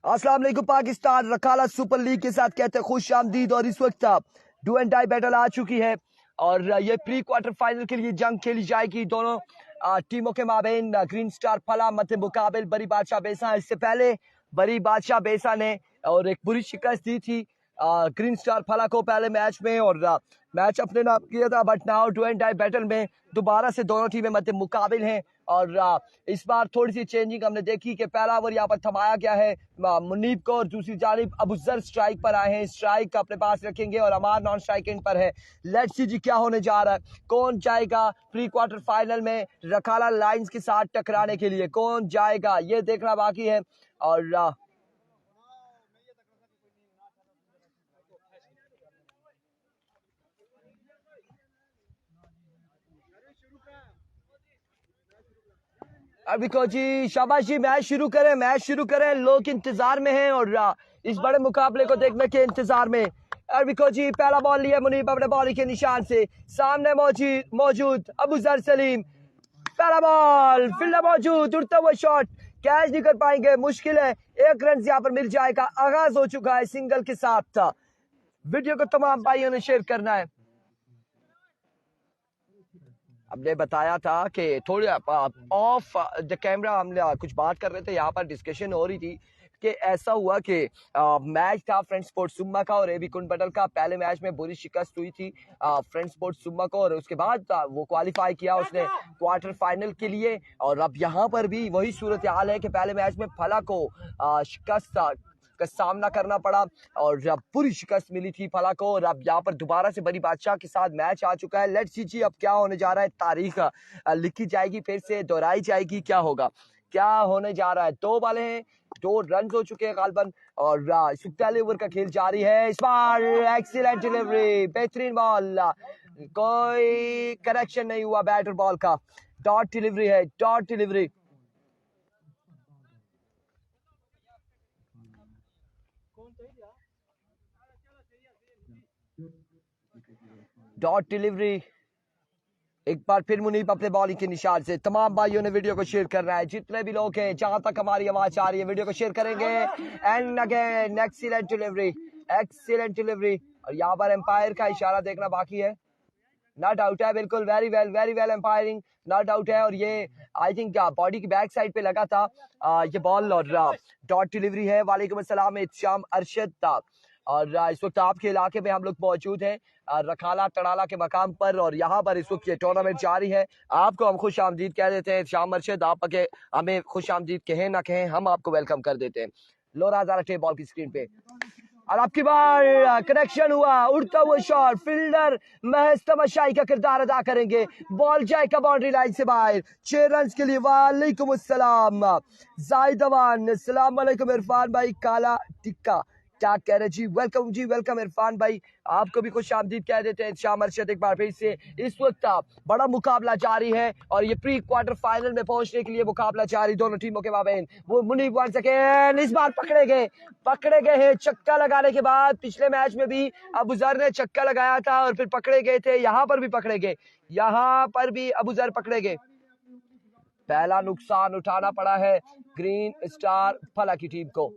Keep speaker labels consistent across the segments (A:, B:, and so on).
A: अस्सलाम वालेकुम। Pakistan रखाला super league के साथ कहते हैं खुश आमदीद। और इस वक्त डू एंड डाई बैटल आ चुकी है और ये प्री क्वार्टर फाइनल के लिए जंग खेली जाएगी दोनों टीमों के माबेन। ग्रीन स्टार फला मत मुकाबिल बरी बादशाह बेसा। इससे पहले बरी बादशाह बेसा ने और एक बुरी शिकस्त दी थी ग्रीन स्टार फला को पहले मैच में और मैच अपने नाम किया था। But now do and die battle में दोबारा से दोनों टीमें मत मुकाबिल हैं और इस बार थोड़ी सी चेंजिंग हमने देखी कि पहला ओवर यहाँ पर थमाया गया है मुनीब को और दूसरी जानिब अबूजर स्ट्राइक पर आए हैं। स्ट्राइक अपने पास रखेंगे और अमार नॉन स्ट्राइक एंड पर है। लेट्स सी जी क्या होने जा रहा है, कौन जाएगा प्री क्वार्टर फाइनल में रखाला लाइंस के साथ टकराने के लिए, कौन जाएगा ये देखना बाकी है। और अबिको जी शाबाश जी, मैच शुरू करें। लोग इंतजार में हैं और इस बड़े मुकाबले को देखने के इंतजार में। अबिको जी पहला बॉल लिया मुनीब अपने बॉल के निशान से, सामने मौजूद अबूजर सलीम। पहला बॉल फील्डर मौजूद, उड़ता हुआ शॉट कैच नहीं कर पाएंगे, मुश्किल है। एक रन यहाँ पर मिल जाएगा। आगाज हो चुका है सिंगल के साथ। वीडियो को तमाम भाइयों ने शेयर करना है। हमने बताया था कि थोड़ी ऑफ द कैमरा हम कुछ बात कर रहे थे, यहाँ पर डिस्कशन हो रही थी कि ऐसा हुआ कि मैच था फ्रेंड स्पोर्ट्स सुम्मा का और एबी कुंडबटल का। पहले मैच में बुरी शिकस्त हुई थी फ्रेंड स्पोर्ट्स सुम्मा को और उसके बाद वो क्वालिफाई किया उसने क्वार्टर फाइनल के लिए। और अब यहाँ पर भी वही सूरत हाल है कि पहले मैच में फला को शिकस्त का सामना करना पड़ा और पूरी शिकस्त मिली थी फला को। और अब यहाँ पर दोबारा से बड़ी बादशाह के साथ मैच आ चुका है। लेट्स सी अब क्या होने जा रहा है, तारीख लिखी जाएगी, फिर से दोहराई जाएगी, क्या होगा क्या होने जा रहा है। दो बॉलें हैं, 2 रन हो चुके हैं गालबन और पहले ओवर का खेल जारी है। इस बार एक्सीलेंट डिलीवरी, बेहतरीन बॉल, कोई करेक्शन नहीं हुआ बैटर बॉल का। डॉट डिलीवरी है, डॉट डिलीवरी। डॉट डिलीवरी एक बार फिर मुनीब अपने बॉलिंग के निशान से। तमाम भाइयों ने वीडियो को शेयर करना है, जितने भी लोग हैं जहां तक हमारी आवाज आ रही है वीडियो को शेयर करेंगे। And again excellent delivery, excellent delivery. और यहाँ पर एम्पायर का इशारा देखना बाकी है। नॉट आउट है, बिल्कुल वेरी वेल एम्पायरिंग, नॉट आउट है। और ये आई थिंक बॉडी की बैक साइड पे लगा था ये बॉल। और डॉट डिलीवरी है। वालेकुम अस्सलाम शाम अरशद था। और इस वक्त आपके इलाके में हम लोग मौजूद हैं रखाला तड़ाला के मकाम पर और यहाँ पर इस वक्त ये टूर्नामेंट जारी है। आपको हम खुश आमदीद कह देते हैं। शाम अरशद आप हमें खुश आमदीद कहें ना कहें, हम आपको वेलकम कर देते हैं। लोरा ज़ारा बॉल की स्क्रीन पे और आपकी बार कनेक्शन हुआ, उड़ता हुआ शॉट, फील्डर महज तमाशाई का किरदार अदा करेंगे। बॉल जाएगा बाउंड्री लाइन से बाहर 6 रन के लिए। वालेकुम अस्सलाम जाहिदवान, अस्सलाम वालेकुम इरफान भाई काला टिक्का क्या कह रहे जी, वेलकम इरफान भाई, आपको भी खुश आमदीद कह देते हैं। शाम अरशद एक बार फिर से। इस वक्त बड़ा मुकाबला जारी है और ये प्री क्वार्टर फाइनल में पहुंचने के लिए मुकाबला जारी दोनों टीमों के माबेन। वो मुनीब वन सेकेंड इस बार पकड़े गए हैं चक्का लगाने के बाद। पिछले मैच में भी अबूजर ने चक्का लगाया था और फिर पकड़े गए थे, यहाँ पर भी पकड़े गए, यहाँ पर भी अबूजर पकड़े गए। पहला नुकसान उठाना पड़ा है ग्रीन स्टार फला की टीम को।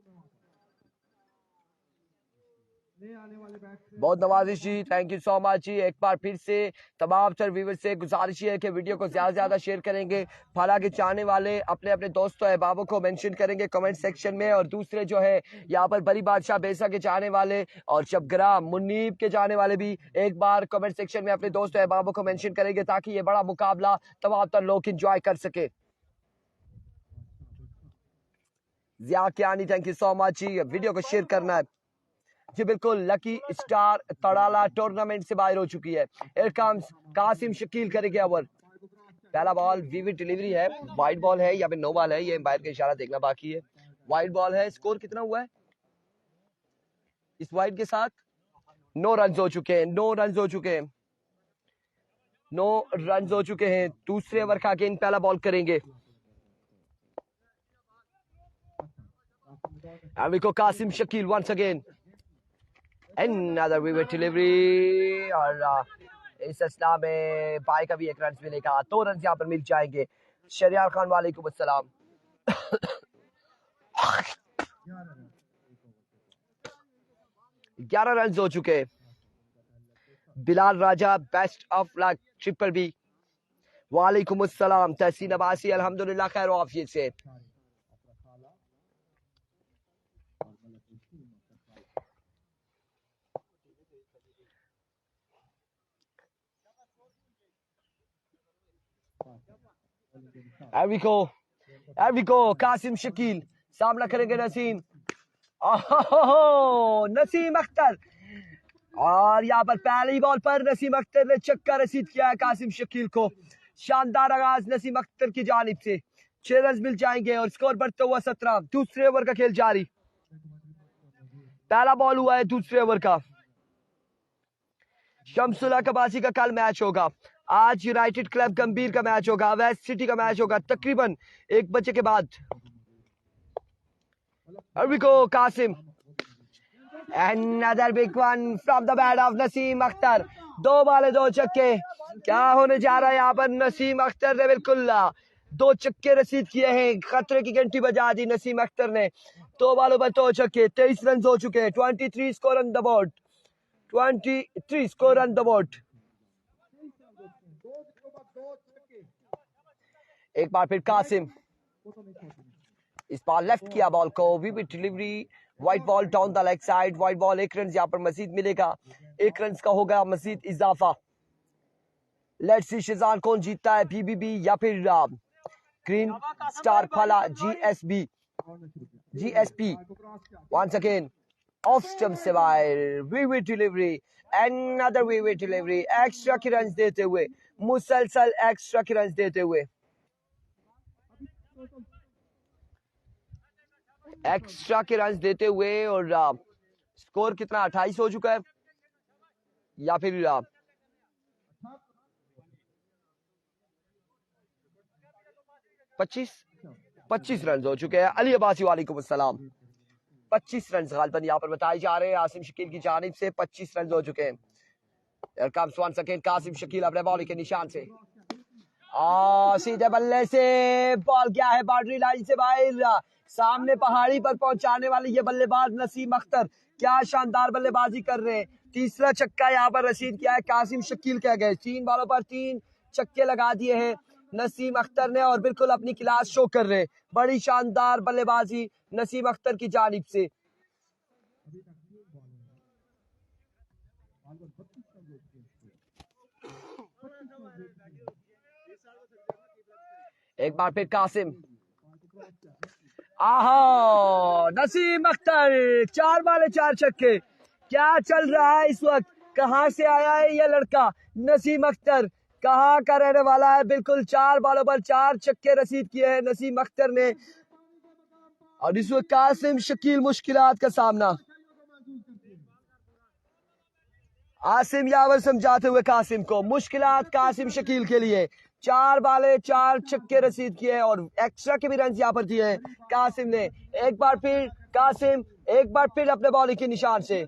A: बहुत नवाजिश जी, थैंक यू सो मच जी। एक बार फिर से तमाम तर व्यूअर से गुजारिश है कि वीडियो को ज्यादा से ज्यादा शेयर करेंगे। फला के चाहने वाले अपने अपने दोस्तों अहबाबों को मेंशन करेंगे कमेंट सेक्शन में। और दूसरे जो है यहाँ पर बरी बादशाह बेसा के चाहने वाले और शबगरा मुनीब के चाहने वाले भी एक बार कमेंट सेक्शन में अपने दोस्तों अहबाबों को मेंशन करेंगे ताकि ये बड़ा मुकाबला तमाम तर लोग इंजॉय कर सके। Zia Kiyani thank you so much जी। वीडियो को शेयर करना है जी, बिल्कुल। लकी स्टार तड़ाला टूर्नामेंट से बाहर हो चुकी है। हियर कम्स कासिम शकील करेंगे ओवर। पहला बॉल विविड डिलीवरी है, वाइड बॉल है या फिर नो बॉल है, ये एम्पायर का इशारा देखना बाकी है। वाइड बॉल है। स्कोर कितना हुआ है इस वाइड के साथ? 9 रन हो चुके हैं, 9 रन हो चुके हैं। दूसरे ओवर का गेंद पहला बॉल करेंगे अभी Qasim Shakeel once again. Another vivid delivery और इस असला में बाई का भी 1 रन मिलेगा। 2 रन यहाँ पर मिल जाएंगे। शरियार खान वालेकुम अस्सलाम। 11 रन हो चुके। Bilal Raja best of luck triple B. वालेकुम अस्सलाम तहसीन अब्बासी अल्हम्दुलिल्लाह खैर आफियत से। एविको कासिम शकील सामना करेंगे नसीम। नसीम अख्तर और यहाँ पर पहली बॉल पर नसीम अख्तर ने छक्का रसीद किया है कासिम शकील को। शानदार आगाज नसीम अख्तर की जानिब से। 6 रन मिल जाएंगे और स्कोर बढ़ता हुआ 17। दूसरे ओवर का खेल जारी। पहला बॉल हुआ है दूसरे ओवर का। शमसुल्लाह कबासी का कल मैच होगा। आज यूनाइटेड क्लब गंभीर का मैच होगा। वेस्ट सिटी का मैच होगा तकरीबन 1 बजे के बाद। Qasim Another big one from the bat of Naseem Akhtar. 2 बाले 2 छक्के। क्या होने जा रहा है यहाँ पर? नसीम अख्तर ने बिल्कुल 2 छक्के रसीद किए हैं। खतरे की घंटी बजा दी नसीम अख्तर ने। 2 बालों पर 2 छक्के। 23 रन हो चुके हैं। 23 score on the board. 23 score on the board. एक बार फिर कासिम। इस बार लेफ्ट किया बॉल को। Vivid delivery. White ball down the leg side. White ball 1 run यहाँ पर मजीद मिलेगा। 1 रन का होगा मजीद इजाफा। लेट्स सी शिजान कौन जीतता है, बीबीबी या फिर ग्रीन स्टार फला GSP. Once again off stump से बाहर। Vivid delivery. Another vivid delivery. Extra की रन देते हुए, मुसलसल एक्स्ट्रा की रन देते हुए। एक्स्ट्रा के रन देते हुए और स्कोर कितना 28 हो चुका है या फिर 25 रन हो चुके हैं। अली अब्बासी वालेकुम अस्सलाम। 25 रन गालिबन यहाँ पर बताए जा रहे हैं आसिम शकील की जानिब से। 25 रन हो चुके हैं। कासिम शकील अपने बॉल के निशान से सीधे बल्ले से बॉल गया है बाउंड्री लाइन से बाहर। सामने पहाड़ी पर पहुंचाने वाले ये बल्लेबाज नसीम अख्तर क्या शानदार बल्लेबाजी कर रहे हैं। तीसरा छक्का यहाँ पर रसीद किया है कासिम शकील के गए। 3 बॉलों पर 3 छक्के लगा दिए हैं नसीम अख्तर ने और बिल्कुल अपनी क्लास शो कर रहे हैं। बड़ी शानदार बल्लेबाजी नसीम अख्तर की जानिब से। एक बार फिर कासिम। नसीम अख्तर 4 बाले 4 छक्के। क्या चल रहा है इस वक्त? कहां से आया है यह लड़का नसीम अख्तर? कहां का रहने वाला है? बिल्कुल 4 बालों पर 4 छक्के रसीद किए हैं नसीम अख्तर ने और इस वक्त कासिम शकील मुश्किलात का सामना। आसिम यावर समझाते हुए कासिम को। मुश्किलात कासिम शकील के लिए। 4 बाले 4 छक्के रसीद किए और एक्स्ट्रा के भी रन यहाँ पर दिए कासिम ने। एक बार फिर कासिम, एक बार फिर अपने बॉलिंग के निशान से।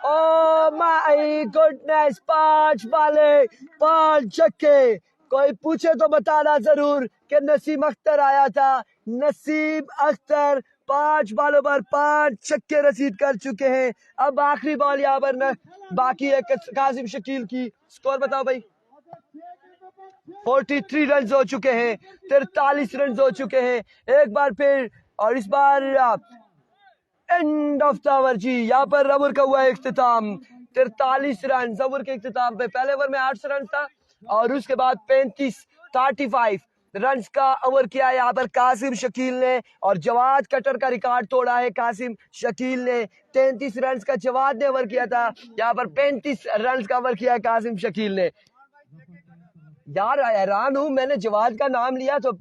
A: ओह माय गुडनेस, 5 बाले 5 छक्के। कोई पूछे तो बताना जरूर कि नसीम अख्तर आया था। नसीम अख्तर 5 बालों पर 5 छक्के रसीद कर चुके हैं। अब आखिरी बॉल यहाँ पर बाकी है कासिम शकील की। स्कोर बताओ भाई। 43 रन हो चुके हैं। 43 रन हो चुके हैं। एक बार फिर और इस बार एंड ऑफ द ओवर जी। यहाँ पर ओवर का हुआ इख्तिताम। 43 रन ओवर के इख्तिताम पे। पहले ओवर में 8 रन था और उसके बाद 35 रन का ओवर किया यहाँ पर कासिम शकील ने और जवाद कटर का रिकॉर्ड तोड़ा है कासिम शकील ने। 33 रन का जवाद ने ओवर किया था, यहाँ पर 35 रन का ओवर किया कासिम शकील ने। यार हैरान हूं, मैंने जवाद का नाम लिया तो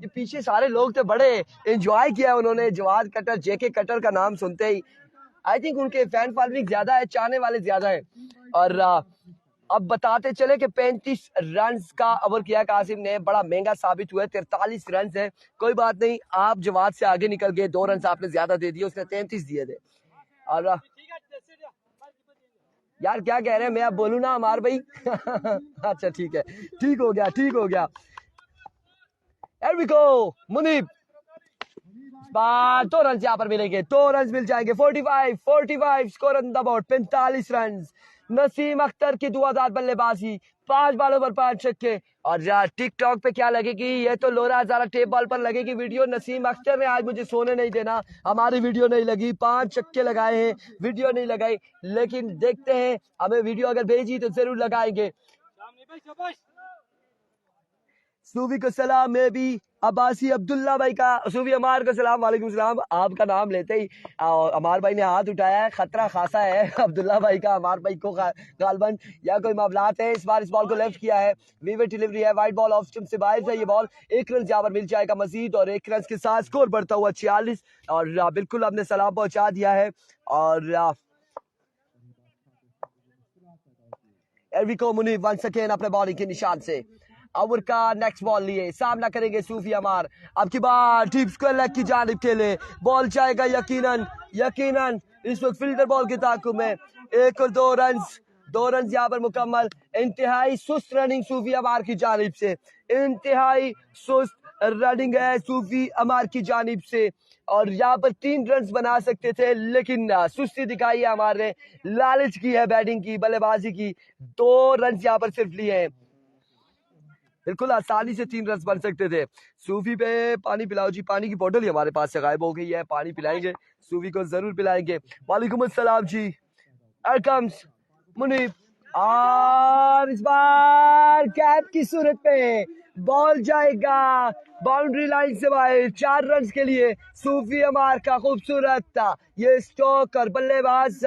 A: ये पीछे सारे लोग थे, बड़े एंजॉय किया उन्होंने जवाद कटर, जेके कटर का नाम सुनते ही। आई थिंक उनके फैन फॉलोइंग ज्यादा है, चाहने वाले ज्यादा है। और अब बताते चले कि 35 रन का ओवर किया कासिम ने। बड़ा महंगा साबित हुआ। 43 रन है, कोई बात नहीं, आप जवाद से आगे निकल गए। 2 रन आपने ज्यादा दे दिए, उसने 33 दिए थे। और यार क्या कह रहे हैं, मैं अब बोलूं ना अमार भाई? अच्छा ठीक है, ठीक हो गया, ठीक हो गया। Here we go, मुनीब बार 2 रन यहाँ पर मिलेंगे, 2 रन मिल जाएंगे। 45 score on the board, 45 run. Naseem Akhtar की धुआंधार बल्लेबाजी, 5 बॉलों पर 5 छक्के। और यार टिकटॉक पे क्या लगेगी, ये तो लोरा हजारा टेप बॉल पर लगेगी वीडियो। नसीम अख्तर ने आज मुझे सोने नहीं देना, हमारी वीडियो नहीं लगी, 5 छक्के लगाए हैं, वीडियो नहीं लगाई। लेकिन देखते हैं, हमें वीडियो अगर भेजी तो जरूर लगाएंगे। सूफी को सलाम, मैं भी अब्बासी अब्दुल्ला भाई का, सूफी अमार को सलाम, वालेकुम सलाम। आपका नाम लेते ही अमार भाई ने हाथ उठाया है, खतरा खासा है अब्दुल्ला भाई का, अमार भाई को गालबन या कोई मामलात है। इस बार इस बॉल को लेफ्ट किया है, वीवर डिलीवरी है, वाइड बॉल ऑफ स्टंप से बाहर है ये बॉल। 1 रन यहाँ पर मिल जाएगा मजीद, और 1 रन के साथ स्कोर बढ़ता हुआ 46। और बिल्कुल आपने सलाम पहुंचा दिया है। और एरविको मुनीब वंस अगेन अपने बॉलिंग के निशान से ओवर का नेक्स्ट बॉल लिए सामना करेंगे सूफी अमार। अब की बार डीप स्क्वायर लेग की जानिब खेले, बॉल जाएगा यकीनन इस वक्त फील्डर बॉल के ताकुब में। 1 और 2 रन यहाँ पर मुकम्मल। इंतहाई सुस्त रनिंग सूफी अमार की जानिब से, इंतहाई सुस्त रनिंग है सूफी अमार की जानिब से। और यहाँ पर 3 रन बना सकते थे, लेकिन सुस्ती दिखाई है हमारे, लालच की है बैटिंग की, बल्लेबाजी की। 2 रन यहाँ पर सिर्फ लिए हैं, बिल्कुल आसानी से 3 रन बन सकते थे। सूफी पे पानी पिलाओ जी, पानी की बोतल ही हमारे पास से गायब हो गई है, पानी पिलाएंगे सूफी को, जरूर पिलाएंगे। वालेकुम अस्सलाम जी। कम्स मुनीब, और इस बार कैप की सूरत में बॉल जाएगा बाउंड्री लाइन से बाहर। 4 रन के लिए सूफी अमार का खूबसूरत था ये स्ट्रोक, और बल्लेबाज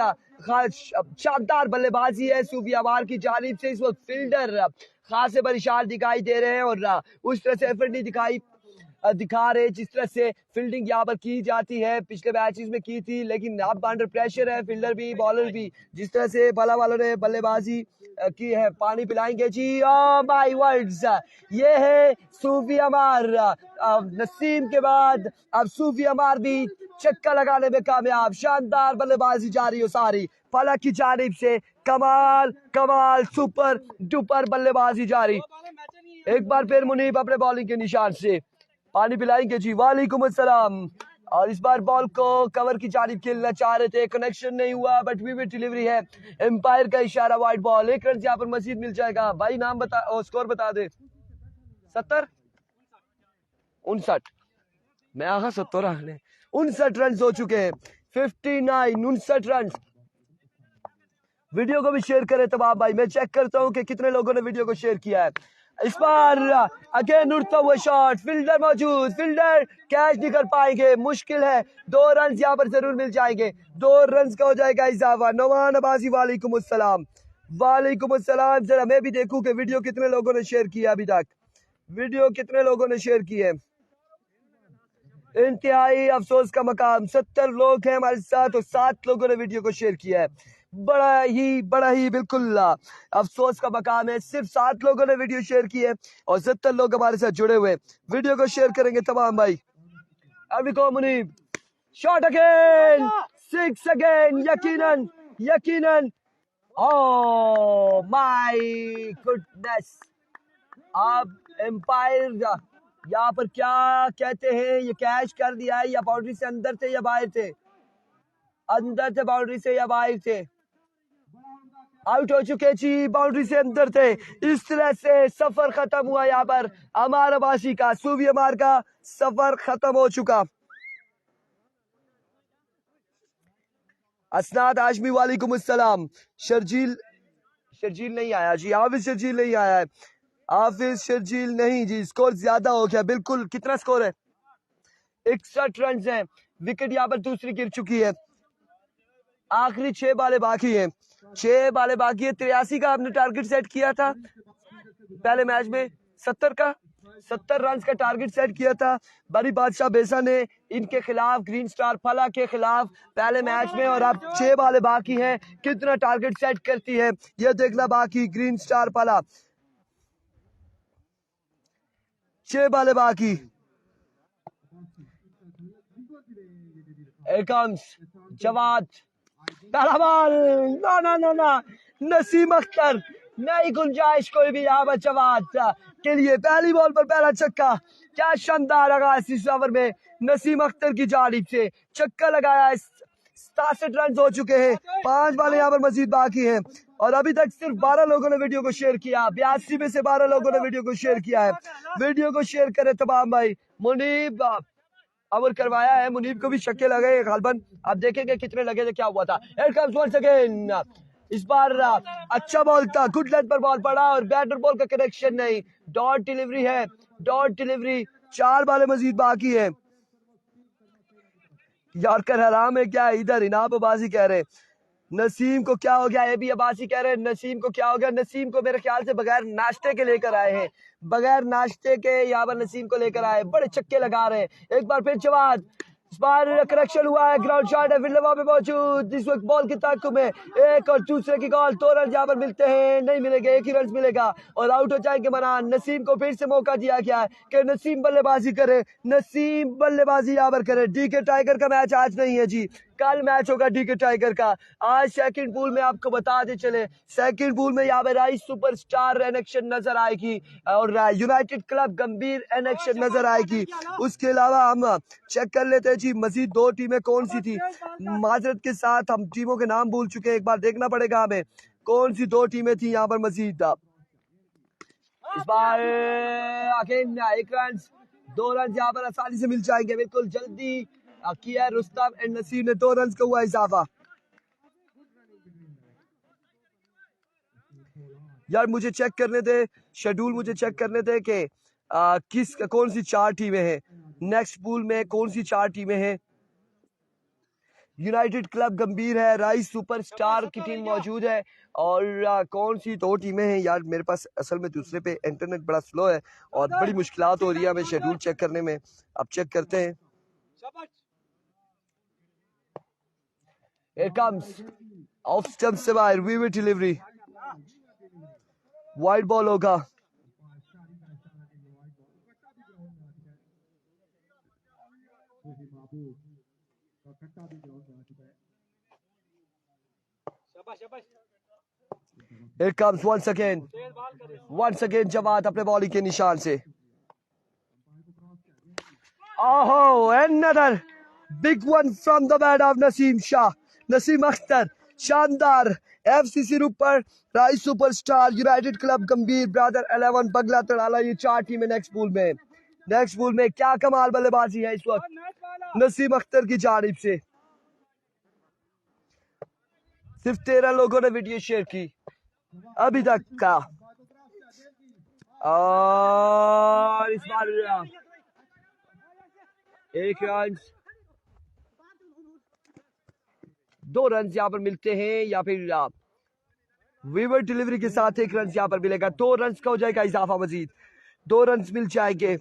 A: शानदार बल्लेबाजी है सूफी अमार की जानिब से। इस वक्त फील्डर खासे परेशान दिखाई दे रहे हैं, और उस तरह से एफर्ट नहीं दिखा रहे जिस तरह से फील्डिंग यहाँ पर की जाती है, पिछले मैचेस में की थी। लेकिन अब अंडर प्रेशर है फील्डर भी, बॉलर भी, जिस तरह से बाला वालों ने बल्लेबाजी की है। पानी पिलाएंगे जी, ओ माय वर्ड्स, ये है सूफी अमार। नसीम के बाद अब सूफी अमार भी छक्का लगाने में कामयाब। शानदार बल्लेबाजी जारी हो सारी फलक की जानिब से, कमाल सुपर डुपर बल्लेबाजी जारी। एक बार फिर मुनीब अपने बॉलिंग के निशान से पानी पिलाएंगे जी। वालेकुम अस्सलाम। और इस बार बॉल को कवर की जानिब खेलना चाह रहे थे, कनेक्शन नहीं हुआ, बट वीवर डिलीवरी है, एम्पायर का इशारा, वाइड बॉल। 1 रन यहाँ पर मजीद मिल जाएगा। भाई नाम बता और स्कोर बता दे। 70 59 मैं आगा 70 आने 59 रन हो चुके हैं। 59 रन। वीडियो को भी शेयर करें तमाम भाई, मैं चेक करता हूं कि कितने लोगों ने वीडियो को शेयर किया है। इस बार अगेन उड़ता हुआ शॉट, फील्डर मौजूद, फील्डर कैच नहीं कर पाएंगे, मुश्किल है। 2 रन यहाँ पर जरूर मिल जाएंगे, 2 रन का हो जाएगा इजाफा। नवान अब्बासी वालेकुम अस्सलाम। जरा मैं भी देखूं कि वीडियो कितने लोगों ने शेयर किया अभी तक, वीडियो कितने लोगों ने शेयर की है। इंतहाई अफसोस का मकाम, 70 लोग हैं हमारे साथ और 7 लोगों ने वीडियो को शेयर किया है। बड़ा ही बिल्कुल अफसोस का मकाम है, सिर्फ 7 लोगों ने वीडियो शेयर की है और 70 लोग हमारे साथ जुड़े हुए। वीडियो को शेयर करेंगे तमाम भाई। एरविको मुनीब, शॉट अगेन, 6 अगेन, यकीनन। Oh my goodness. अब एम्पायर यहाँ पर क्या कहते हैं, ये कैच कर दिया है या बाउंड्री से अंदर थे या बाहर थे? अंदर थे, बाउंड्री से या बाहर थे? आउट हो चुके जी, बाउंड्री से अंदर थे। इस तरह से सफर खत्म हुआ यहाँ पर अमार अब्बासी का, सूफी अमार का सफर खत्म हो चुका। असनाद हाशमी वालेकुम अस्सलाम। शर्जील नहीं आया जी, हाफिज शर्जील नहीं आया है, हाफिज शर्जील नहीं जी। स्कोर ज्यादा हो गया, बिल्कुल। कितना स्कोर है? 61 रन है। विकेट यहाँ पर दूसरी गिर चुकी है। आखिरी 6 बालें बाकी हैं, 6 बालें बाकी है। 83 का आपने टारगेट सेट किया था पहले मैच में, 70 रन का टारगेट सेट किया था बड़ी बादशाह बेसा ने इनके खिलाफ, ग्रीन स्टार फला के खिलाफ पहले मैच में। और अब 6 बालें बाकी हैं, कितना टारगेट सेट करती है ये देखना बाकी। ग्रीन स्टार फला 6 बालें बाकी। जवाद पहला बॉल, ना नसीम अख्तर, नई गुंजाइश कोई भी यहाँ पर। जवाद के लिए पहली बॉल पर पहला छक्का। क्या शानदार आगाज इस ओवर में नसीम अख्तर की जानिब से छक्का लगाया। 67 रन हो चुके हैं, 5 बॉल यहाँ पर मजीद बाकी हैं और अभी तक सिर्फ 12 लोगों ने वीडियो को शेयर किया। 82 में से 12 लोगों ने वीडियो को शेयर किया है। वीडियो को शेयर करें तमाम भाई। मुनीब ओवर करवाया है, मुनीब को भी छक्के लगे गालबन। अब देखेंगे कितने लगे थे, क्या हुआ था। Here comes once again, इस बार अच्छा बॉल था, गुड लेंथ पर बॉल पड़ा और बैटर बॉल का कनेक्शन नहीं। डॉट डिलीवरी है, डॉट डिलीवरी। 4 बॉलें मजीद बाकी है। यॉर्कर हराम है क्या? इधर इनाम अब्बासी कह रहे नसीम को क्या हो गया। ये भी अब्बासी कह रहे हैं नसीम को क्या हो गया। नसीम को मेरे ख्याल से बगैर नाश्ते के लेकर आए हैं, बगैर नाश्ते के यहाँ पर नसीम को लेकर आए। बड़े छक्के लगा रहे हैं। एक बार फिर जवाब, इस बार करेक्शन हुआ है, ग्राउंड शॉट है, विल्लवा में मौजूद। इस वक्त बॉल की ताकत में एक और दूसरे की बॉल। 2 रन यहाँ पर मिलते हैं, नहीं मिलेंगे, एक ही रन मिलेगा और आउट हो जाएंगे मनान। नसीम को फिर से मौका दिया गया है कि नसीम बल्लेबाजी करे, नसीम बल्लेबाजी यहाँ पर करे। डीके टाइगर का मैच आज नहीं है जी, कल मैच होगा डीके टाइगर का। आज सेकंड पूल में आपको बताते चले, सेकंड पूल में यहाँ पे राइस सुपरस्टार एनेक्शन नजर आएगी और यूनाइटेड क्लब गंभीर एनेक्शन नजर आएगी। उसके अलावा हम चेक कर लेते हैं जी मजीद 2 टीमें कौन सी थी। माजरत के साथ हम टीमों के नाम भूल चुके हैं, एक बार देखना पड़ेगा हमें कौन सी 2 टीमें थी यहाँ पर मजीद। इस बार अगेन 1 रन, 2 रन यहाँ पर आसानी से मिल जाएंगे, बिल्कुल जल्दी किया रुस्तम एंड नसीम ने। 2 रन का हुआ इजाफा। यार मुझे चेक करने थे शेड्यूल, मुझे चेक करने थे कि किस कौन सी 4 टीमें हैं नेक्स्ट पूल में, कौन सी 4 टीमें हैं। यूनाइटेड क्लब गंभीर है, राइस सुपरस्टार की टीम मौजूद है और कौन सी 2 टीमें हैं। यार मेरे पास असल में दूसरे पे इंटरनेट बड़ा स्लो है और बड़ी मुश्किलात हो रही है हमें शेड्यूल चेक करने में। अब चेक करते हैं। Here comes off stump से बाहर वीवी डिलीवरी, वाइड बॉल होगा। Here comes once again Jawad अपने बॉलिंग के निशान से। Oh, another big one from the bat of Naseem Akhtar. शानदार। FCC Ropar, rice superstar, United club Gambhir, brother 11, बगला तड़ाला, ये 4 टीमें नेक्स्ट पूल में क्या कमाल बल्लेबाजी है इस वक्त नसीम अख्तर की जानिब से। सिर्फ 13 लोगों ने वीडियो शेयर की अभी तक का और इस बार 1 रन, 2 रन यहाँ पर मिलते हैं या फिर वीवर डिलीवरी के साथ 1 रन यहाँ पर मिलेगा। 2 रन का हो जाएगा इजाफा, मजीद 2 रन मिल जाएंगे।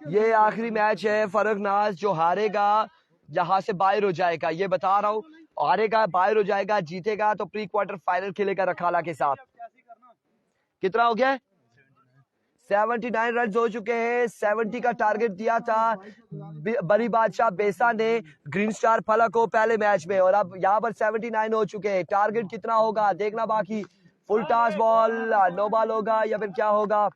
A: ये आखिरी मैच है, फरगनाज जो हारेगा यहाँ से बाहर हो जाएगा, ये बता रहा हूँ। हारेगा बाहर हो जाएगा, जीतेगा तो प्री क्वार्टर फाइनल खेलेगा रखाला के साथ। कितना हो गया? 79 रन हो चुके हैं। 70 का टारगेट दिया था बड़ी बादशाह बेसा ने ग्रीन स्टार फला को पहले मैच में और अब यहाँ पर 79 हो चुके हैं। टारगेट कितना होगा देखना बाकी। Full toss ball, no ball होगा या फिर क्या होगा।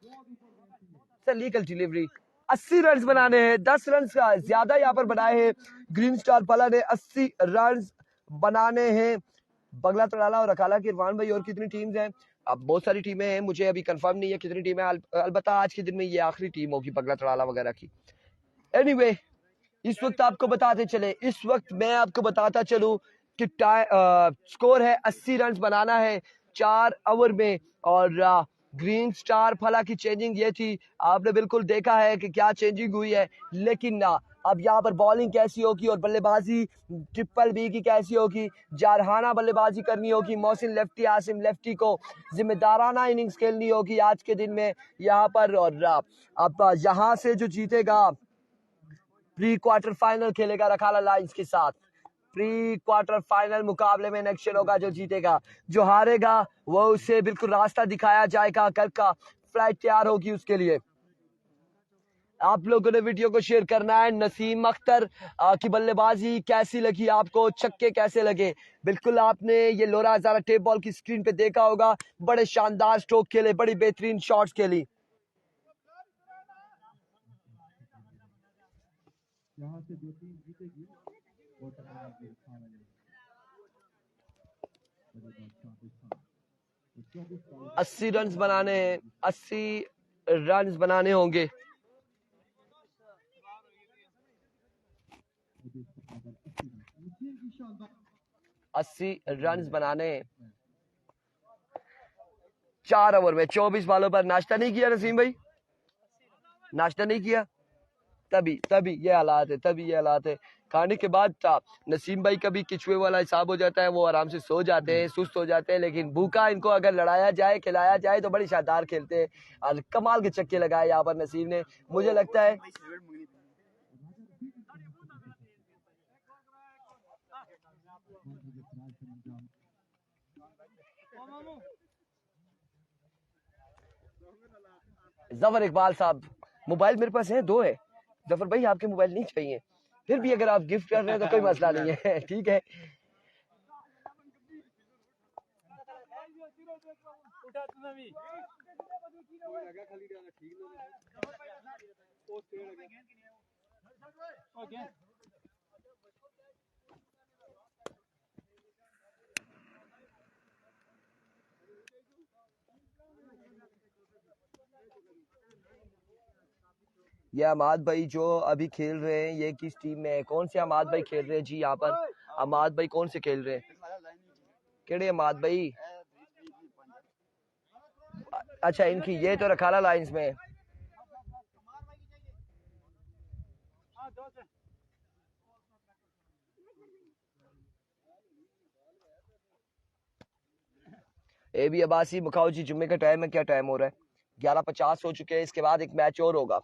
A: Legal delivery. 80 रन बनाने हैं, 10 रन का ज्यादा यहाँ पर बनाए हैं ग्रीन स्टार फला ने। 80 रन बनाने हैं। बगला तड़ाला और अकाला की इरफान भाई और कितनी टीम्स हैं? अब बहुत सारी टीमें हैं, मुझे अभी कंफर्म नहीं है कितनी टीमें। अलबत्ता आज के दिन में ये आखिरी टीम होगी बगला तड़ाला वगैरह की। एनीवे इस वक्त आपको बताते चले, इस वक्त मैं आपको बताता चलूं कि स्कोर है 80 रन बनाना है 4 ओवर में और ग्रीन स्टार फला की चेंजिंग ये थी, आपने बिल्कुल देखा है कि क्या चेंजिंग हुई है। लेकिन ना अब यहाँ पर बॉलिंग कैसी होगी और बल्लेबाजी ट्रिपल बी की कैसी होगी। जारहाना बल्लेबाजी करनी होगी, मोहसिन लेफ्टी, आसिम लेफ्टी को जिम्मेदाराना इनिंग्स खेलनी होगी आज के दिन में यहाँ पर। और अब यहाँ से जो जीतेगा प्री क्वार्टर फाइनल खेलेगा रखाला लाइन्स के साथ। प्री क्वार्टर फाइनल मुकाबले में एक्शन होगा, जो जीतेगा, जो हारेगा वो उसे बिल्कुल रास्ता दिखाया जाएगा, कल का फ्लाइट तैयार होगी उसके लिए। आप लोगों ने वीडियो को शेयर करना है। नसीम अख्तर की बल्लेबाजी कैसी लगी आपको, छक्के कैसे लगे? बिल्कुल आपने ये लोरा हजारा टेप बॉल की स्क्रीन पे देखा होगा, बड़े शानदार स्ट्रोक खेले, बड़ी बेहतरीन शॉट्स खेली।
B: यहाँ से जो टीम जीतेगी वो टकराएगी।
A: 80 रन बनाने हैं, 80 रन बनाने होंगे। 80 रन बनाने 4 ओवर में 24 बॉलों पर। नाश्ता नहीं किया नसीम भाई? नाश्ता नहीं किया? तभी ये हालात है, तभी ये हालात है। खाने के बाद नसीम भाई का भी किचुए वाला हिसाब हो जाता है, वो आराम से सो जाते हैं, सुस्त हो जाते हैं। लेकिन भूखा इनको अगर लड़ाया जाए, खिलाया जाए तो बड़ी शानदार खेलते हैं। और कमाल के छक्के लगाए यहाँ पर नसीम ने, मुझे लगता है। जफर इकबाल साहब, मोबाइल मेरे पास है, 2 है। जफर भाई आपके मोबाइल नहीं चाहिए, फिर भी अगर आप गिफ्ट कर रहे हैं तो कोई मसला नहीं है। ठीक है। ये अमाद भाई जो अभी खेल रहे हैं, ये किस टीम में है? कौन से अमाद भाई खेल रहे हैं जी यहाँ पर? अमाद भाई कौन से खेल रहे हैं? केड़े अमाद भाई? अच्छा, इनकी ये तो रखाला लाइंस में। ए बी अब्बासी, मुखाओ जी, जुम्मे का टाइम है, क्या टाइम हो रहा है? 11:50 हो चुके हैं। इसके बाद एक मैच और होगा,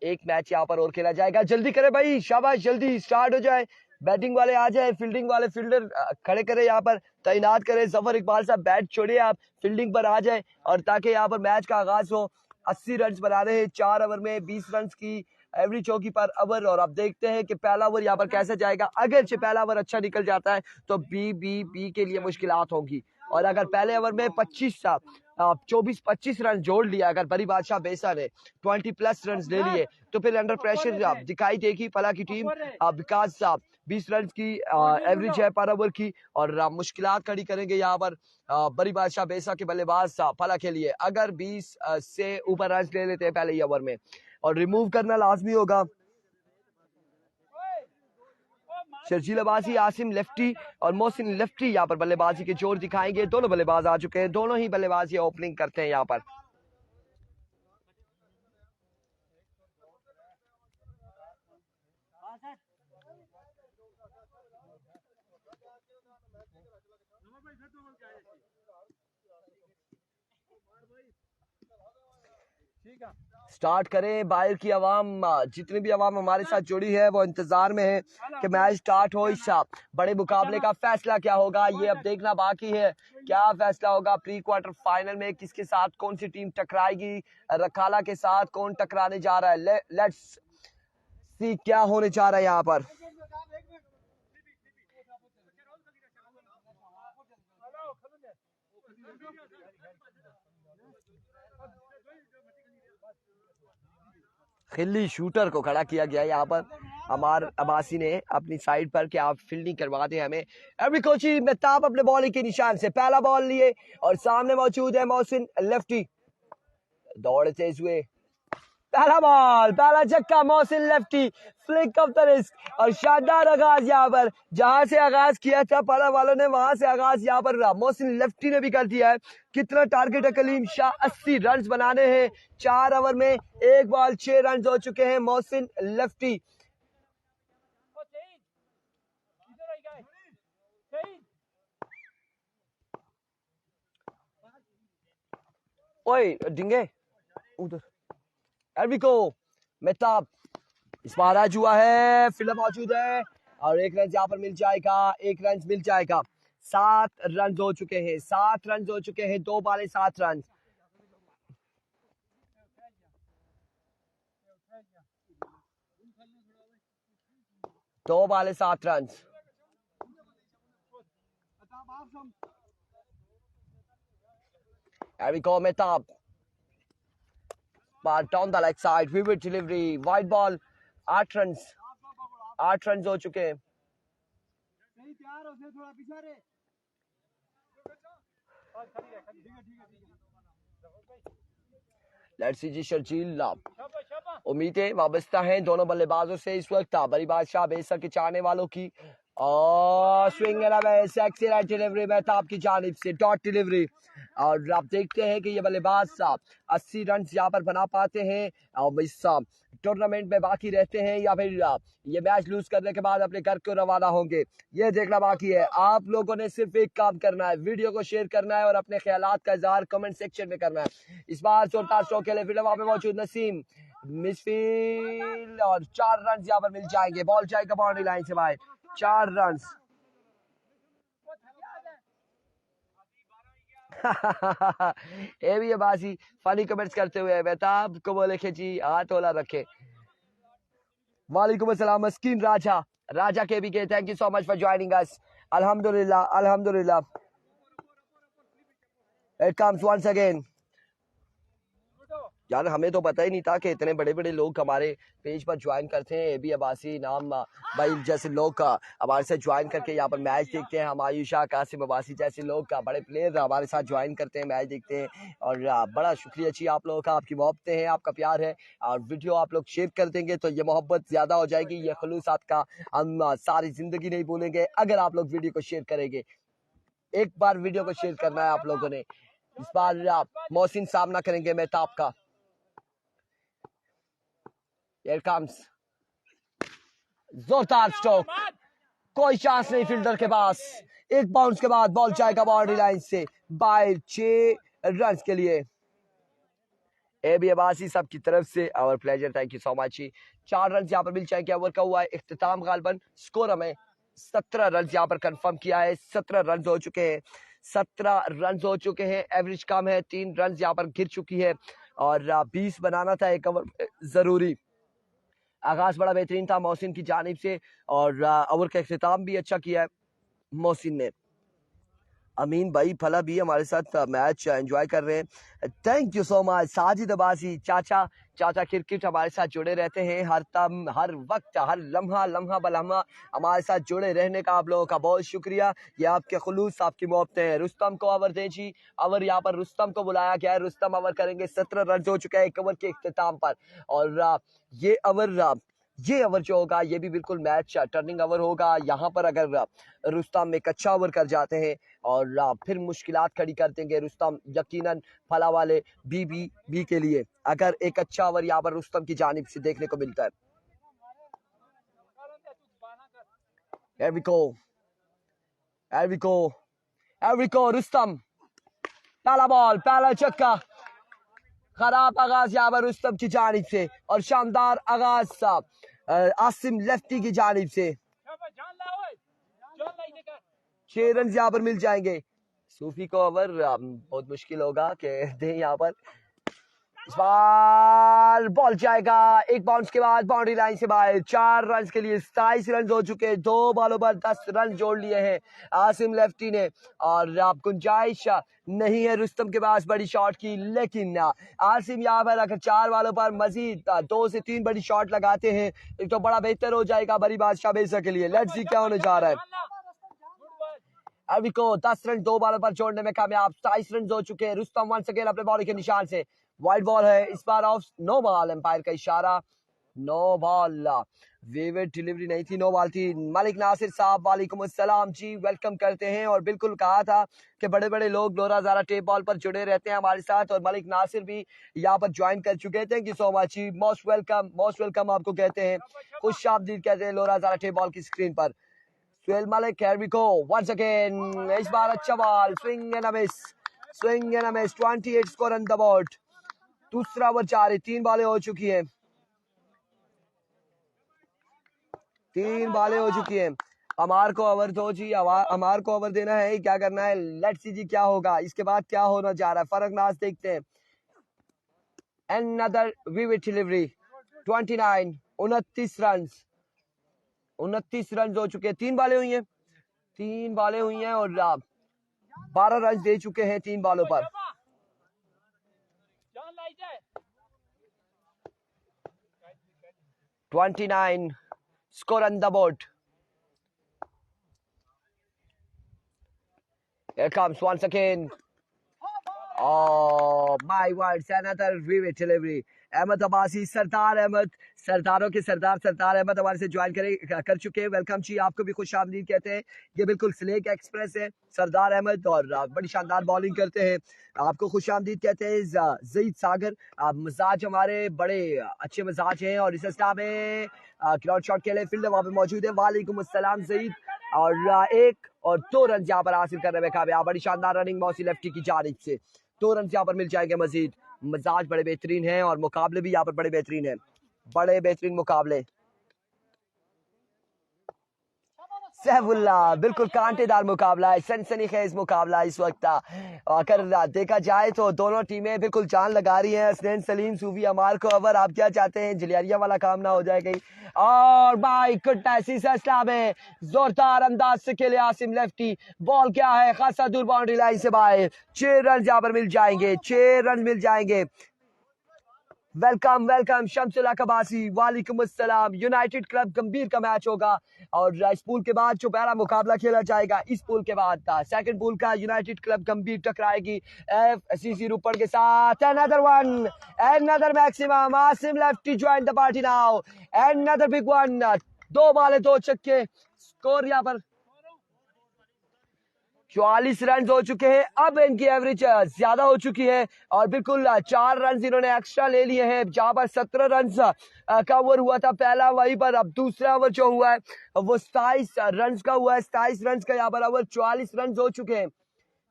A: एक मैच यहाँ पर और खेला जाएगा। जल्दी करे भाई, शाबाश, जल्दी स्टार्ट हो जाए। बैटिंग वाले आ जाए, फील्डिंग वाले फील्डर खड़े करे, यहाँ पर तैनात करे। जफर इकबाल साहब बैट छोड़िए, आप फील्डिंग पर आ जाए और ताकि यहाँ पर मैच का आगाज हो। 80 रन बना रहे हैं 4 ओवर में, 20 रन की एवरेज चौकी पर ओवर। और अब देखते हैं कि पहला ओवर यहाँ पर कैसे जाएगा। अगर से पहला ओवर अच्छा निकल जाता है तो बी के लिए मुश्किलात होंगी। और अगर पहले ओवर में 24-25 रन जोड़ लिया अगर बड़ी बादशाह बेसा ने 20+ रन ले लिए, तो फिर अंडर प्रेशर दिखाई देगी फला की टीम। विकास साहब 20 रन की एवरेज है पर ओवर की, और मुश्किलात खड़ी करेंगे यहाँ पर बड़ी बादशाह बेसा के बल्लेबाज फला के लिए। अगर 20 से ऊपर रन ले लेते हैं पहले ही ओवर में, और रिमूव करना लाजमी होगा। शर्जील अब्बासी, आसिम लेफ्टी और मोहसिन लेफ्टी यहाँ पर बल्लेबाजी के जोर दिखाएंगे। दोनों बल्लेबाज आ चुके हैं, दोनों ही बल्लेबाज ओपनिंग करते हैं यहाँ पर। स्टार्ट करें। बाहर की आवाम, जितनी भी आवाम हमारे साथ जुड़ी है वो इंतजार में है कि मैच स्टार्ट हो। इस बड़े मुकाबले का फैसला क्या होगा ये अब देखना बाकी है। क्या फैसला होगा प्री क्वार्टर फाइनल में, किसके साथ कौन सी टीम टकराएगी? रखाला के साथ कौन टकराने जा रहा है? लेट्स सी क्या होने जा रहा है यहाँ पर। खिल्ली शूटर को खड़ा किया गया यहाँ पर अमार अब्बासी ने अपनी साइड पर कि आप फील्डिंग करवा दें हमें। एवरी कोची मेहताब अपने बॉलिंग के निशान से पहला बॉल लिए और सामने मौजूद है मोहसिन लेफ्टी। दौड़ तेज हुए, पहला बॉल, पहला छक्का, Mohsin lefty, flick of the risk और शानदार आगाज यहाँ पर। जहां से आगाज किया था पाला वालों ने, वहां से आगाज यहाँ पर मोहसिन लेफ्टी ने भी कर दिया है। कितना टारगेट है कलीम शाह? 80 रन बनाने हैं 4 ओवर में, 1 बॉल 6 रन हो चुके हैं मोहसिन लेफ्टी। ओए डिंगे उधर। एल्विको मेहताब इस बार आज हुआ है, फिल्म मौजूद है और 1 रन यहाँ पर मिल जाएगा, 1 रन मिल जाएगा। 7 रन हो चुके हैं, 7 रन हो चुके हैं, 2 बॉलें 7 रन। 2 बाले 7 run. Here we go, Mehtab. Ball down the leg side, vivid delivery, wide ball, 8 runs, 8 runs हो चुके हैं। लेट्स सी जी शर्जील, उम्मीदें वाबस्ता हैं दोनों बल्लेबाजों से इस वक्त। बड़ी बादशाह बेसर के चाहने वालों की, और स्विंग एक्सीलेंट डिलीवरी मेहताब की जानिब से, डॉट डिलीवरी। और आप देखते हैं कि ये बल्लेबाज 80 रन यहाँ पर बना पाते हैं और इस टूर्नामेंट में बाकी रहते हैं, या फिर ये मैच लूज करने के बाद अपने घर को रवाना होंगे, ये देखना बाकी है। आप लोगों ने सिर्फ एक काम करना है, वीडियो को शेयर करना है और अपने ख्यालात का इजहार कमेंट सेक्शन में करना है। इस बार जोरदार स्ट्रोक के लिए फील्ड वहां पे मौजूद नसीम, मिसफील्ड, और 4 रन यहाँ पर मिल जाएंगे। बॉल जाएगा बाउंड्री लाइन से बाहर, 4 रन। ये भी बासी फनी कमेंट्स करते हुए मेहताब को बोले कि जी हाथ होला रखे। वालेकुम अस्सलाम मस्कीन राजा के भी के thank you so much for joining us. अल्हम्दुलिल्लाह। It comes once again. यार हमें तो पता ही नहीं था कि इतने बड़े बड़े लोग हमारे पेज पर ज्वाइन करते हैं। एबी अब्बासी नाम भाई जैसे लोग का हमारे साथ ज्वाइन करके यहाँ पर मैच देखते हैं। हमायूं शाह, कासिम अब्बासी जैसे लोग का बड़े प्लेयर हमारे साथ ज्वाइन करते हैं, मैच देखते हैं। और बड़ा शुक्रिया जी आप लोगों का, आपकी मोहब्बतें हैं, आपका प्यार है। और वीडियो आप लोग शेयर कर देंगे तो ये मोहब्बत ज़्यादा हो जाएगी। ये खलूसात का हम सारी ज़िंदगी नहीं भूलेंगे अगर आप लोग वीडियो को शेयर करेंगे। एक बार वीडियो को शेयर करना है आप लोगों ने। इस बार मोहसिन सामना करेंगे मेहताब का। Here comes जोरदार स्ट्रोक, कोई चांस नहीं फील्डर के पास। एक बाउंस के बाद बॉल जाएगा बाउंड्री लाइन से बाहर, 6 रन के लिए। एबी अब्बासी सब की तरफ से our pleasure, thank you so much. 4 run यहाँ पर मिल जाएंगे। ओवर का हुआ है इख्तिताम, गालबन स्कोर हमें 17 रन यहाँ पर कंफर्म किया है। 17 रन हो चुके हैं, 17 रन हो चुके हैं। एवरेज कम है, 3 रन यहाँ पर गिर चुकी है और 20 बनाना था एक ओवर जरूरी। आगाज बड़ा बेहतरीन था मोहसिन की जानिब से और ओवर का इख्तिताम भी अच्छा किया है मोहसिन ने। अमीन भाई फला भी हमारे साथ मैच एंजॉय कर रहे हैं, thank you so much. Sajid Abbasi चाचा क्रिकेट हमारे साथ जुड़े रहते हैं हर वक्त, हर लम्हा बलम्हा हमारे साथ जुड़े रहने का आप लोगों का बहुत शुक्रिया। ये आपके खुलूस, आपकी मोहब्बतें हैं। रुस्तम को ओवर दें जी, ओवर यहाँ पर रुस्तम को बुलाया गया है। रुस्तम ओवर करेंगे, 17 रन हो चुके हैं एक ओवर के इख्तिताम पर। और ये ओवर जो होगा ये भी बिल्कुल मैच टर्निंग ओवर होगा। यहाँ पर अगर रुस्तम एक अच्छा ओवर कर जाते हैं और फिर मुश्किलात खड़ी कर देंगे रुस्तम यकीनन फला वाले बी के लिए, अगर एक अच्छा ओवर यहाँ पर रुस्तम की जानिब से देखने को मिलता है। Here we go रुस्तम, पहला बॉल, पहला छक्का। खराब आगाज यहाँ पर रुस्तम की जानिब से और शानदार आगाज आसिम लेफ्टी की जानिब से। 6 रन यहाँ पर मिल जाएंगे। सूफी को ओवर बहुत मुश्किल होगा कि दे यहाँ पर। इस बार बॉल जाएगा, एक बाउंस के बाद बाउंड्री लाइन से बाहर। 4 रन के लिए 27 रन हो चुके हैं। 2 बॉलों पर 10 रन जोड़ लिए हैं आसिम लेफ्टी ने। और आप गुंजाइश नहीं है रुस्तम के पास बड़ी शॉट की, लेकिन आसिम यहाँ पर अगर 4 बॉलों पर मजीद 2 से 3 बड़ी शॉट लगाते हैं एक तो बड़ा बेहतर हो जाएगा बड़ी बादशाह बेसा के लिए। लेट्स सी क्या होने जा रहा है। अभी को 10 रन 2 बॉलों पर जोड़ने में कामयाब, 27 रन हो चुके हैं। रुस्तम वंस अगेन अपने बॉल के निशान से, वाइड बॉल है इस बार ऑफ, नो बॉल, एम्पायर का इशारा, नो बॉल। विविड डिलीवरी नहीं थी, नो बॉल थी। मलिक नासिर साहब वालेकुम अस्सलाम जी, वेलकम करते हैं। और बिल्कुल कहा था कि बड़े बड़े लोग लोरा ज़ारा टेप बॉल पर जुड़े रहते हैं हमारे साथ, और मलिक नासिर भी यहाँ पर ज्वाइन कर चुके हैं। थैंक यू सो मच जी, मोस्ट वेलकम आपको कहते हैं, खुश आमदीद कहते हैं लोरा ज़ारा टेप बॉल की स्क्रीन पर। Suhail Malik, here we go once again, इस बार अच्छा ball, swing and a miss, 28 score on the board. दूसरा ओवर जारी, 3 बॉलें हो चुकी हैं, 3 बॉलें हो चुकी हैं। अमार को ओवर दो जी, अमार को ओवर देना है, क्या करना है, लेट्स सी जी क्या होगा, इसके बाद क्या होना जा रहा है, फर्क नाज देखते हैं। Another vivid delivery, 29 run, 29 run हो चुके हैं, 3 बालें हुई हैं, 3 बालें हुई हैं और 12 रन दे चुके हैं 3 बालों पर। 29 score on the board. Here comes once again. Oh my words, another vivid delivery. Ahmad Abbasi, सरदार अहमद, सरदारों के सरदार सरदार अहमद हमारे से ज्वाइन कर चुके हैं। वेलकम जी, आपको भी खुश आमदीद कहते हैं। ये बिल्कुल स्लेक एक्सप्रेस है, सरदार अहमद, और बड़ी शानदार बॉलिंग करते हैं, आपको खुश आमदीद कहते हैं। ज़ईद सागर, मिजाज हमारे बड़े अच्छे मिजाज हैं और इस स्टाफ में ग्राउंड शॉट के लिए फील्ड वहाँ पे मौजूद है। वालेकुम अस्सलाम ज़ईद, और 1 और 2 रन यहाँ पर हासिल करने में कामयाब। बड़ी शानदार रनिंग मौसी लेफ्टी की जानिब से 2 रन यहाँ पर मिल जाएंगे मजीद। मिजाज बड़े बेहतरीन हैं और मुकाबले भी यहाँ पर बड़े बेहतरीन हैं, बड़े बेहतरीन मुकाबले। सैफुल्ला, बिल्कुल कांटेदार मुकाबला है, सनसनीखेज मुकाबला इस वक्त। अगर देखा जाए तो दोनों टीमें बिल्कुल जान लगा रही हैं। हसनैन सलीम, सूफी अमार को ओवर, आप क्या चाहते हैं जलियारिया वाला काम ना हो जाए कहीं। और भाई गुड में जोरदार अंदाज से खेले आसिम लेफ्टी, बॉल क्या है खासा दूर बाउंड्री लाइन से बाहर। 6 रन यहाँ पर मिल जाएंगे, 6 रन मिल जाएंगे। वेलकम वेलकम शमसुल्लाह कबासी, वालेकुम अस्सलाम। यूनाइटेड क्लब गंभीर का मैच होगा और इस पूल के बाद जो पहला मुकाबला खेला जाएगा, इस पूल के बाद का सेकंड पूल का यूनाइटेड क्लब गंभीर टकराएगी एफसीसी रूपड़ के साथ। Another one, another maximum, Asim lefty join the party now, another big one. 2 बाले 2 छक्के, स्कोर यहाँ पर 44 रन हो चुके हैं। अब इनकी एवरेज ज्यादा हो चुकी है और बिल्कुल 4 रन इन्होंने एक्स्ट्रा ले लिए हैं। जहां पर 17 रन का ओवर हुआ था पहला, वहीं पर अब दूसरा ओवर जो हुआ है वो 27 रन का हुआ है। 27 रन का यहाँ पर ओवर 44 रन हो चुके हैं।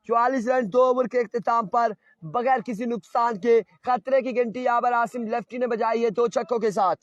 A: 44 रन 2 ओवर के इख्तिताम पर बगैर किसी नुकसान के खतरे की घंटी यहाँ पर आसिम लेफ्टी ने बजाई है 2 छक्कों के साथ।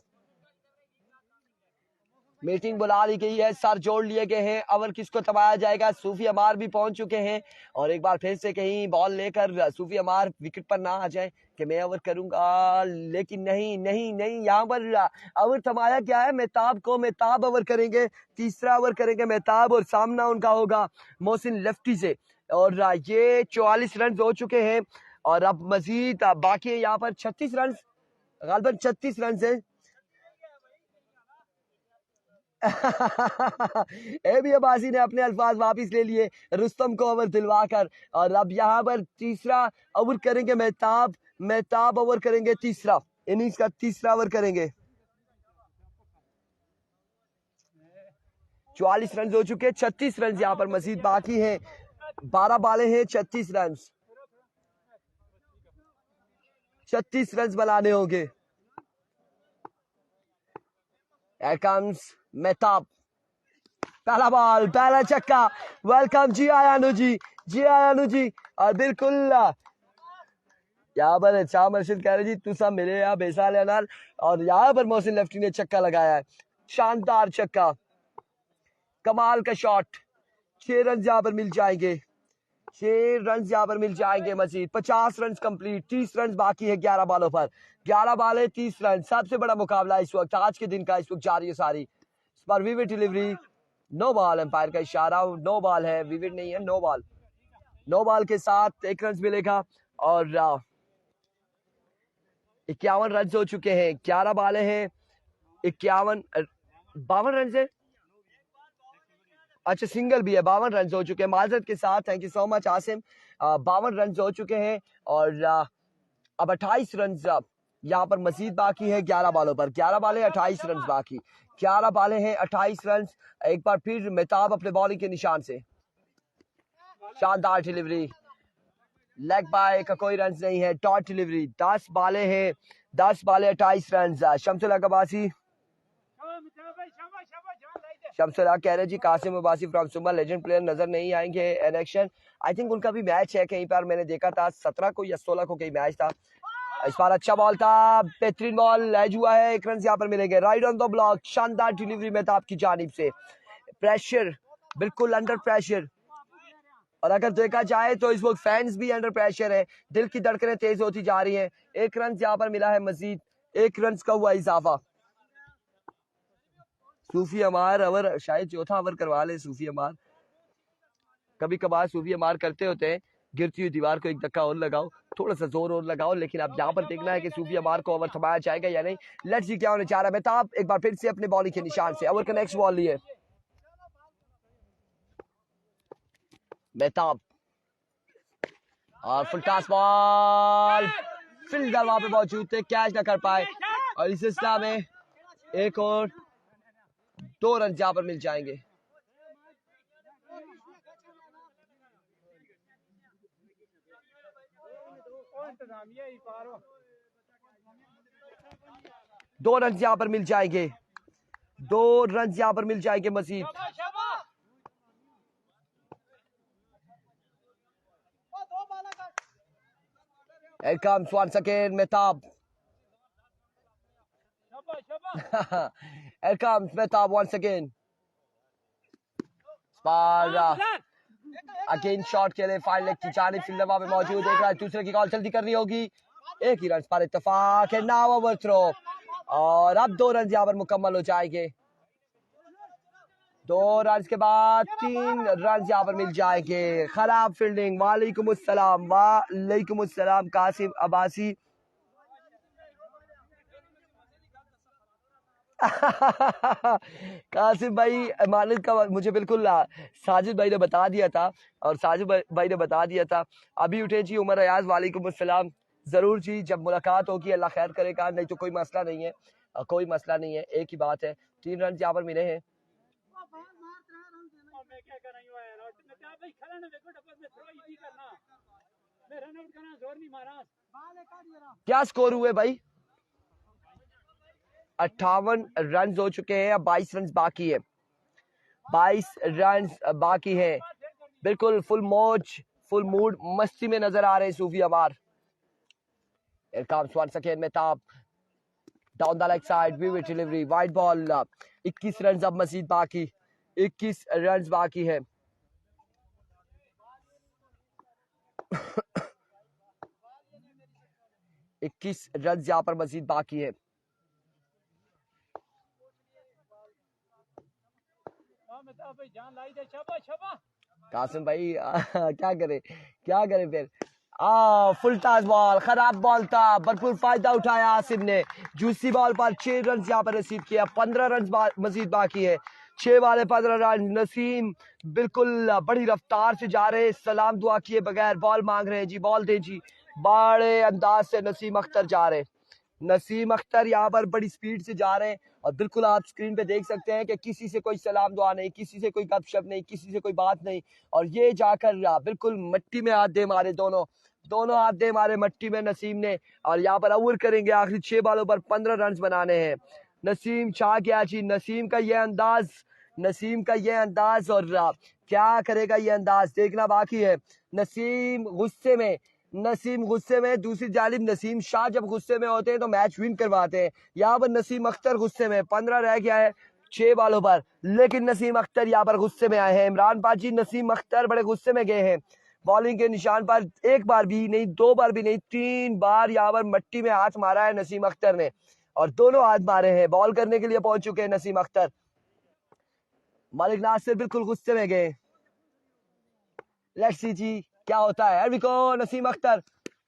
A: मीटिंग बुला ली गई है, सर जोड़ लिए गए हैं, ओवर किसको दबाया जाएगा। सूफी अमार भी पहुंच चुके हैं और एक बार फिर से कहीं बॉल लेकर सूफी अमार विकेट पर ना आ जाए कि मैं ओवर करूंगा, लेकिन नहीं नहीं नहीं, यहाँ पर ओवर थमाया क्या है मेहताब को। मेहताब ओवर करेंगे, तीसरा ओवर करेंगे मेहताब और सामना उनका होगा मोहसिन लेफ्टी से। और ये 44 रन हो चुके हैं और अब मजीद बाकी है यहाँ पर 36 रन, गालबन 36 रन है। एबी अब्बासी ने अपने अल्फाज वापिस ले लिए रुस्तम को ओवर दिलवाकर, और अब यहाँ पर तीसरा ओवर करेंगे मेहताब। मेहताब ओवर करेंगे तीसरा, इनिंग्स का तीसरा ओवर करेंगे। 44 रन हो चुके, 36 रन यहाँ पर मजीद बाकी हैं। 12 बाले हैं, 36 रन, 36 रन बनाने होंगे। Here comes मेहताब, पहला बॉल, पहला छक्का। वेलकम जी आयानु जी, जी आयानु जी। और बिल्कुल यहाँ पर शाह मर्शिद कह रहे जी तू सब मेरे यहाँ बेसाल है नाल, और यहाँ पर मोहसिन लेफ्टी ने छक्का लगाया है, शानदार छक्का, कमाल का शॉट। 6 रन यहाँ पर मिल जाएंगे, 6 रन यहाँ पर मिल जाएंगे मजीद। 50 रन कंप्लीट, 30 रन बाकी है 11 बालों पर। 11 बाल है, 30 रन, सबसे बड़ा मुकाबला इस वक्त आज के दिन का इस वक्त जारी है सारी। इस पर vivid delivery, no ball, umpire का इशारा, नो बॉल है, विविड नहीं है, नो बॉल। नो बॉल के साथ 1 रन मिलेगा और 51 रन हो चुके हैं। 11 बाले हैं, 52 रन है, अच्छा सिंगल भी है। 52 रन हो चुके हैं माजरत के साथ, thank you so much Asim. 52 run हो चुके हैं और अब 28 रन यहाँ पर मजीद बाकी है 11 बालों पर। 11 बाले 28 रन बाकी, 11 बाले हैं 28 रन। एक बार फिर मेहताब अपने बॉलिंग के निशान से, शानदार डिलीवरी, लेग बाय का कोई रन नहीं है, डॉट डिलीवरी। 10 बाले हैं, 10 बाले 28 रन। शमसुल्लाह कबासी, शमसुल्लाह कह रहे जी कासिम अब्बासी फ्रॉम सुबह लेजेंड प्लेयर नजर नहीं आएंगे इन एक्शन। आई थिंक उनका भी मैच है कहीं पर, मैंने देखा था 17 को या 16 को कहीं मैच था। इस बार अच्छा बॉल था, बेहतरीन बॉल एज हुआ है, 1 रन यहाँ पर मिलेंगे। राइट ऑन द ब्लॉक, शानदार डिलीवरी मेहताब की जानिब से, प्रेशर, बिल्कुल अंडर प्रेशर। और अगर देखा जाए तो इस वक्त फैंस भी अंडर प्रेशर है, दिल की धड़कनें तेज होती जा रही हैं। 1 रन यहाँ पर मिला है मजीद, 1 रन का हुआ इजाफा। सूफी अमार ओवर शायद चौथा ओवर करवा ले सूफी अमार। कभी कभार सूफी अमार करते होते हैं, गिरती हुई दीवार को एक धक्का और लगाओ, थोड़ा सा जोर और लगाओ। लेकिन अब यहाँ पर देखना है कि सूफी अमार को ओवर थमाया जाएगा या नहीं। लेट्स सी क्या होने जा रहा है। मेहताब एक बार फिर से अपने बॉलिंग के निशान से ओवर का नेक्स्ट बॉल लिए। मेहताब और फुल टॉस बॉल, फील्डर वहां पे मौजूद थे, कैच ना कर पाए और इस सिलसिला में एक और 2 रन यहाँ पर मिल जाएंगे। दो रन यहाँ पर मिल जाएंगे, 2 रन यहाँ पर मिल जाएंगे मजीद। Here comes once again Mehtab. Here comes Mehtab once again. Spar again shot के लिए फाइल लेग की जानिब फील्डर वहां पे मौजूद। एक रन दूसरे की कॉल जल्दी करनी होगी। एक ही रन पर इत्तेफाक है, नाउ ओवर थ्रो और अब 2 रन यहाँ पर मुकम्मल हो जाएंगे। 2 रन के बाद 3 रन यहाँ पर मिल जाएंगे। खराब फील्डिंग, वालेकुम अस्सलाम कासिम अब्बासी। कासिम भाई मालिक का मुझे बिल्कुल साजिद भाई ने बता दिया था और साजिद भाई ने बता दिया था। अभी उठे जी उमर अयाज, वालेकुम अस्सलाम। जरूर जी, जब मुलाकात होगी अल्लाह खैर करेगा, नहीं तो कोई मसला नहीं है, कोई मसला नहीं है। एक ही बात है, 3 रन यहाँ पर मिले हैं। क्या स्कोर हुए भाई? 58 रन हो चुके हैं, अब 22 रन बाकी है, 22 रन बाकी है। बिल्कुल फुल मौज, फुल मूड, मस्ती में नजर आ रहे हैं सूफी अमार। Here comes once again Mehtab down the leg side, vivid delivery, wide ball। 21 run अब मजीद बाकी, 21 रन बाकी है। इक्कीस रन यहाँ पर मजीद बाकी है। कासिम भाई क्या करे फिर। फुल टॉस बॉल, खराब बॉल था, भरपूर फायदा उठाया आसिफ ने। जूसी बॉल पर 6 रन यहाँ पर रिसीव किया, 15 रन मजीद बाकी है। 6 वाले 15 रन। नसीम बिल्कुल बड़ी रफ्तार से जा रहे, सलाम दुआ किए बगैर बॉल मांग रहे हैं जी, बॉल दे जी। बड़े अंदाज से नसीम अख्तर जा रहे, नसीम अख्तर यहाँ पर बड़ी स्पीड से जा रहे हैं और बिल्कुल आप स्क्रीन पे देख सकते हैं कि किसी से कोई सलाम दुआ नहीं, किसी से कोई गपशप नहीं, किसी से कोई बात नहीं। और ये जाकर बिल्कुल मिट्टी में हाथ दे मारे, दोनों हाथ दे मारे मट्टी में नसीम ने। और यहाँ पर ओवर करेंगे, आखिरी 6 बालों पर 15 रन बनाने हैं। नसीम छा गया जी, नसीम का ये अंदाज और क्या करेगा ये अंदाज देखना बाकी है। नसीम गुस्से में, दूसरी जानिब नसीम शाह जब गुस्से में होते हैं तो मैच विन करवाते हैं। यहाँ पर नसीम अख्तर गुस्से में, 15 रह गया है 6 बालों पर, लेकिन नसीम अख्तर यहाँ पर गुस्से में आए हैं। इमरान पाजी, नसीम अख्तर बड़े गुस्से में गए हैं। बॉलिंग के निशान पर 1 बार भी नहीं, 2 बार भी नहीं, 3 बार यहाँ पर मट्टी में हाथ मारा है नसीम अख्तर ने और दोनों हाथ मारे हैं। बॉल करने के लिए पहुंच चुके हैं नसीम अख्तर। मालिक नासिर बिल्कुल गुस्से में गए। लेट्स सी जी क्या होता है। नसीम अख्तर,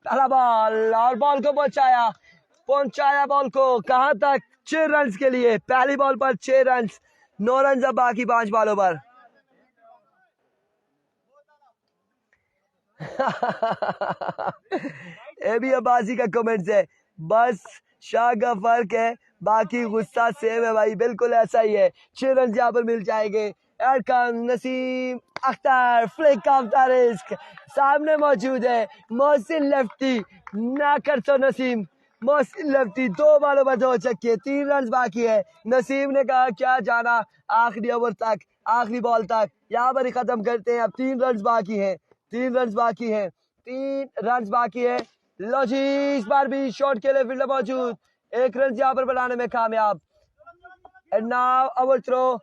A: पहला बॉल और बॉल को पहुंचाया बॉल को कहां तक? 6 रन के लिए, पहली बॉल पर 6 रन, 9 रन अब बाकी 5 बालों पर। ये भी अब्बासी का कमेंट्स है, बस शाह का फर्क है, बाकी गुस्सा सेम है भाई, बिल्कुल ऐसा ही है। 6 रन यहाँ पर मिल जाएंगे। Naseem Akhtar, flick of the risk, सामने मौजूद है मोहसिन लेफ्टी, ना कर तो नसीम। मोहसिन लेफ्टी 2 बालों पर 2 छक्के, 3 रन बाकी है। नसीम ने कहा क्या जाना आखिरी ओवर तक, आखिरी बॉल तक, यहाँ पर ही खत्म करते हैं। अब 3 रन बाकी है, 3 रन बाकी है। लो जी, इस बार भी शॉट के लिए फील्डर मौजूद, 1 रन यहाँ पर बनाने में कामयाब। एंड नाउ ओवर थ्रो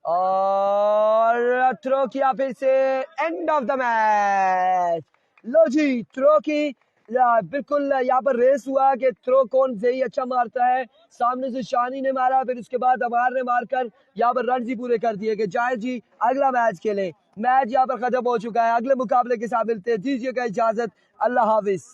A: और थ्रो किया फिर से, एंड ऑफ द मैच। लो जी, थ्रो की बिल्कुल यहाँ पर रेस हुआ कि थ्रो कौन सही अच्छा मारता है। सामने से शानी ने मारा, फिर उसके बाद अमार ने मारकर यहाँ पर रन ही पूरे कर दिए कि जायद जी अगला मैच खेलें। मैच यहाँ पर खत्म हो चुका है, अगले मुकाबले के साथ मिलते हैं, दीजिएगा इजाजत, अल्लाह हाफिज।